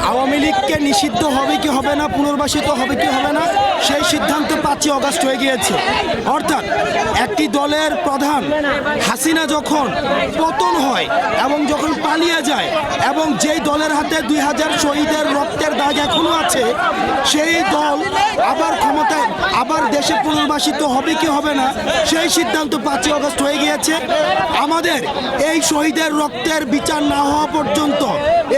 আওয়ামী লীগকে নিষিদ্ধ হবে কি হবে না, পুনর্বাসিত হবে কি হবে না, সেই সিদ্ধান্ত 5ই অগাস্ট হয়ে গিয়েছে। অর্থাৎ একটি দলের প্রধান হাসিনা যখন পতন হয় এবং যখন পালিয়ে যায় এবং যেই দলের হাতে 2000 শহীদের রক্তের দাগ এখনো আছে, সেই দল আবার ক্ষমতায় আবার দেশে পুনর্বাসিত হবে কি হবে না, সেই সিদ্ধান্ত 5ই অগাস্ট হয়ে গিয়েছে। আমাদের এই শহীদের রক্তের বিচার না হওয়া পর্যন্ত,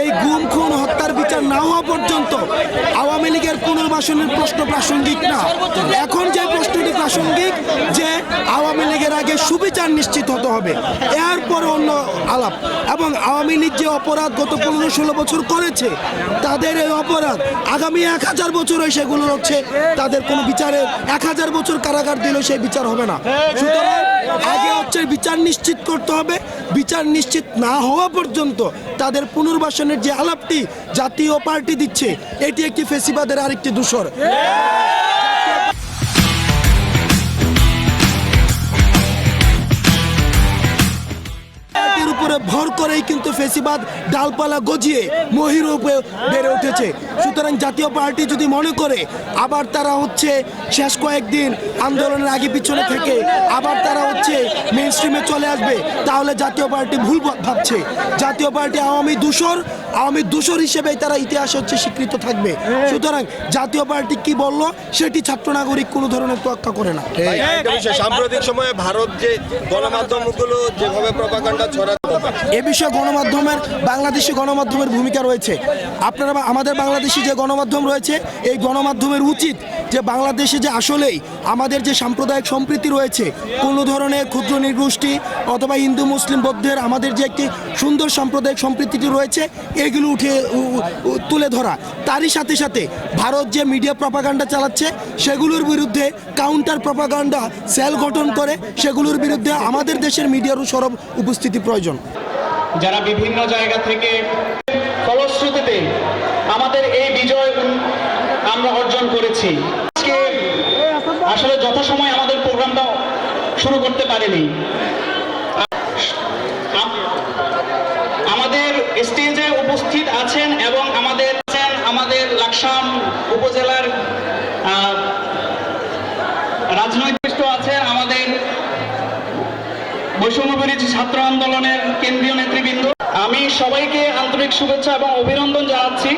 এই গুম খুন হত্যার বিচার না হওয়া পর্যন্ত আওয়ামী লীগের পুনর্বাসনের প্রশ্ন প্রাসঙ্গিক না। এখন যে প্রশ্নটি প্রাসঙ্গিক যে আওয়ামী লীগের আগে সুবিচার নিশ্চিত হতে হবে, এরপরে অন্য আলাপ। এবং আওয়ামী লীগ যে অপরাধ গত 15-16 বছর করেছে, তাদের এই অপরাধ আগামী 1000 বছরে সেগুলো হচ্ছে তাদের কোনো বিচারে 1000 বছর কারাগার দিলেও সেই বিচার হবে না। সুতরাং আগে হচ্ছে বিচার নিশ্চিত করতে হবে। বিচার নিশ্চিত না হওয়া পর্যন্ত তাদের পুনর্বাসনের যে আলাপটি জাতীয় পার্টি দিচ্ছে, এটি একটি ফেসিবাদের আরেকটি দূষর। উপরে ভর করেই কিন্তু ফেসিবাদ ডালপালা গজিয়ে মহিরূপে বেড়ে উঠেছে। সুতরাং জাতীয় পার্টি যদি মনে করে আবার তারা হচ্ছে শেষ কয়েকদিন আন্দোলনের আগে পিছনে থেকে আবার তারা হচ্ছে মেইন স্ট্রিমে চলে আসবে, তাহলে জাতীয় পার্টি ভুল ভাবছে। জাতীয় পার্টি আওয়ামী দূষর হিসেবেই তারা ইতিহাসে হচ্ছে স্বীকৃত থাকবে। সুতরাং জাতীয় পার্টি কি বললো সেটি ছাত্র নাগরিক কোনো ধরনের তোয়াক্কা করে না। সাম্প্রতিক সময়ে ভারত যে গণমাধ্যমগুলো যেভাবে প্রপাগান্ডা ছড়াচ্ছে, এ বিষয়ে গণমাধ্যমের, বাংলাদেশি গণমাধ্যমের ভূমিকা রয়েছে। আপনারা আমাদের বাংলাদেশি যে গণমাধ্যম রয়েছে, এই গণমাধ্যমের উচিত যে বাংলাদেশে যে আসলেই আমাদের যে সাম্প্রদায়িক সম্প্রীতি রয়েছে, কোনো ধরনের ক্ষুদ্র নৃগোষ্ঠী অথবা হিন্দু মুসলিম বৌদ্ধের আমাদের যে একটি সুন্দর সাম্প্রদায়িক সম্প্রীতিটি রয়েছে, এগুলো তুলে ধরা। তারই সাথে সাথে ভারত যে মিডিয়া প্রপাগান্ডা চালাচ্ছে, সেগুলোর বিরুদ্ধে কাউন্টার প্রপাগান্ডা সেল গঠন করে সেগুলোর বিরুদ্ধে আমাদের দেশের মিডিয়ারও সরব উপস্থিতি প্রয়োজন। যারা বিভিন্ন জায়গা থেকে ফলশ্রুতিতে আমাদের এই বিজয় আমরা অর্জন করেছি। আসলে যথাসময়ে আমাদের প্রোগ্রামটা শুরু করতে পারিনি। আমাদের স্টেজে উপস্থিত আছেন এবং আমাদের লাকসাম উপজেলার রাজনৈতিক আছেন, আমাদের বৈষম্যবিরোধী ছাত্র আন্দোলনের কেন্দ্রীয় নেতৃবৃন্দ। আমি সবাইকে আন্তরিক শুভেচ্ছা এবং অভিনন্দন জানাচ্ছি।